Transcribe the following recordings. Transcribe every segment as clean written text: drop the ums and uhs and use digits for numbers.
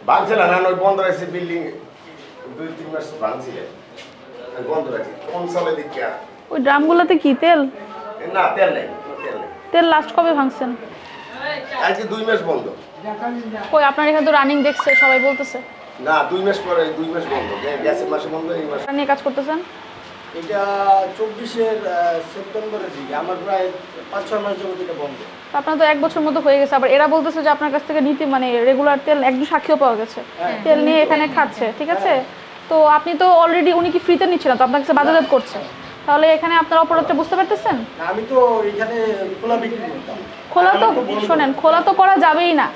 ভাঙছে না, ওই বন্ধ রয়েছে বিল্ডিং 2-3 মাস ভাঙছিল, বন্ধ রাখছি। কোন সালে দিকে ওই ড্রামগুলোতে কি তেল? না, তেল নেই, তেল নেই। তেল লাস্ট কবে ভাঙছেন? আজকে 2 মাস বন্ধ। কই আপনার এখানে তো রানিং দেখছে, সবাই বলতেছে। না, 2 মাস পরে 2 মাস বন্ধ, গ্যাসের মাসে বন্ধ, এই মাসে। নিয়ে কাজ করতেছেন? এটা 24 সেপ্টেম্বরের দিকে, আমার প্রায় 5-6 মাস যাবত এটা বন্ধ। আপনার তো 1 বছর মতো হয়ে গেছে, আবার এরা বলতেছে যে আপনার কাছ থেকে নিতে মানে রেগুলার তেল, একদম সাক্ষীও পাওয়া গেছে তেল নিয়ে এখানে খাচ্ছে, ঠিক আছে? তো আপনি তো অলরেডি, উনি কি ফ্রিতে নিচ্ছেন না তো আপনার কাছে বাজারজাত করছে, তাহলে এখানে আপনার অপরাধটা বুঝতে পারতেছেন? আমি তো এখানে খোলা বিক্রি করতাম। খোলা তো শোনেন, খোলা তো করা যাবেই না।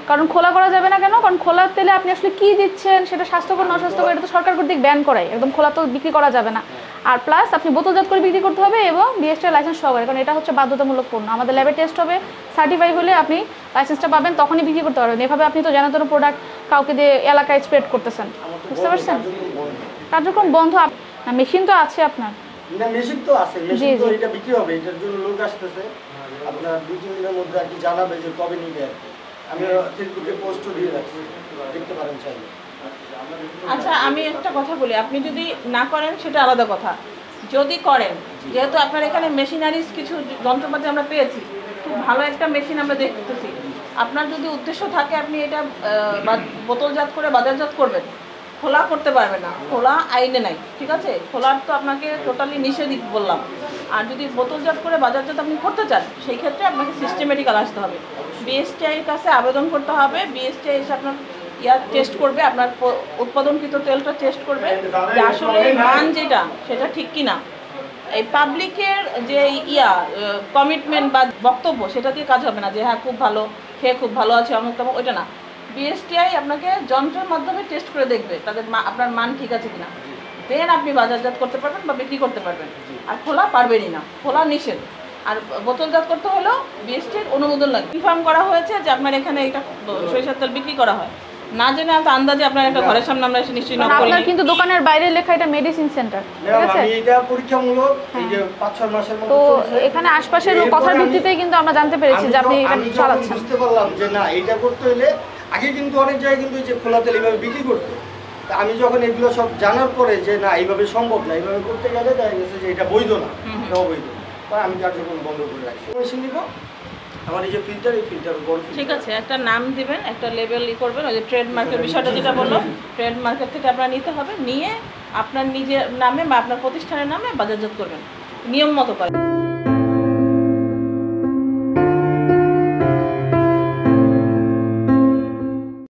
কারণ খোলা করা যাবে না কেন? কারণ খোলার তেলে আপনি আসলে কি দিচ্ছেন সেটা স্বাস্থ্যকর না অস্বাস্থ্যকর এটা তো সরকার কর্তৃক ব্যান করায়, একদম খোলা তো বিক্রি করা যাবে না। আর প্লাস আপনি বোতলজাত করে বিক্রি করতে হবে এবং বিএসটি লাইসেন্স সহকারে, কারণ এটা হচ্ছে বাধ্যতামূলক পণ্য। আমাদের ল্যাবে টেস্ট হবে, সার্টিফাই হলে আপনি লাইসেন্সটা পাবেন, তখনই বিক্রি করতে পারবেন। এভাবে আপনি তো জানাতন প্রোডাক্ট কাউকে দিয়ে এলাকায় স্প্রেড করতেছেন, বুঝতে পারছেন? কার্যক্রম বন্ধ। মেশিন তো আছে আপনার? না, মেশিন তো আছে, মেশিন তো এটা বিক্রি হবে, এটার জন্য লোক আসতেছে। আপনার 2-3 দিনের মধ্যে আর কি জানাবে যে কবে নিবে আর কি। আমি ফেসবুকে পোস্টও দিয়ে রাখছি, দেখতে পারেন চাইলে। আচ্ছা, আমি একটা কথা বলি, আপনি যদি না করেন সেটা আলাদা কথা, যদি করেন, যেহেতু আপনার এখানে মেশিনারিজ কিছু যন্ত্রপাতি আমরা পেয়েছি, খুব ভালো একটা মেশিন আমরা দেখতেছি, আপনার যদি উদ্দেশ্য থাকে আপনি এটা বোতলজাত করে বাজারজাত করবেন, খোলা করতে পারবে না, খোলা আইনে নাই, ঠিক আছে? খোলার তো আপনাকে টোটালি নিষেধই বললাম। আর যদি বোতলজাত করে বাজারজাত আপনি করতে চান, সেই ক্ষেত্রে আপনাকে সিস্টেমেটিক্যাল আসতে হবে, বিএসটিআইয়ের কাছে আবেদন করতে হবে। বিএসটিআই এসে আপনার টেস্ট করবে, আপনার উৎপাদনকৃত তেলটা টেস্ট করবে যে আসলে মান যেটা সেটা ঠিক কিনা। এই পাবলিকের যে কমিটমেন্ট বা বক্তব্য সেটা দিয়ে কাজ হবে না, যে হ্যাঁ খুব ভালো, খেয়ে খুব ভালো আছে, অমুক তমুক, ওইটা না। বিএসটিআই আপনাকে যন্ত্রের মাধ্যমে টেস্ট করে দেখবে তাদের আপনার মান ঠিক আছে কিনা, দেন আপনি বাজারজাত করতে পারবেন বা বিক্রি করতে পারবেন। আর খোলা পারবেনই না, খোলা নিষেধ। আর বোতলজাত করতে হলেও বিএসটিআইর অনুমোদন লাগবে। ইনফর্ম করা হয়েছে যে আপনার এখানে এটা সরিষার তেল বিক্রি করা হয়, না জেনে আন্দাজে আপনার একটা ঘরের সামনে আমরা এসে নিশ্চয়ই নক করি। আপনার কিন্তু দোকানের বাইরে লেখা এটা মেডিসিন সেন্টার, ঠিক আছে? আমি এটা পরীক্ষামূলক এই যে 5-6 মাসের মধ্যে তো এখানে আশপাশের কথার ভিত্তিতেই কিন্তু আমরা জানতে পেরেছি যে আপনি এটা চালাচ্ছেন। বুঝতে পারলাম যে না, এটা করতে হলে আগে কিন্তু অনেক জায়গায় কিন্তু এই যে খোলা তেল এইভাবে বিক্রি করতো। তা আমি যখন এগুলো সব জানার পরে যে না এইভাবে সম্ভব না, এইভাবে করতে গেলে দেখা গেছে যে এটা বৈধ না, এটা অবৈধ, আমি কার্যক্রম বন্ধ করে রাখছি। মেশিন নিব, আমার এই যে ফিল্টার, এই ফিল্টার বড়, ঠিক আছে, একটা নাম দিবেন, একটা লেবেল করবেন, ওই যে ট্রেডমার্কের বিষয়টা যেটা বললো, ট্রেডমার্কের থেকে আপনার নিতে হবে, নিয়ে আপনার নিজের নামে বা আপনার প্রতিষ্ঠানের নামে বাজারজাত করবেন নিয়ম মতো করে।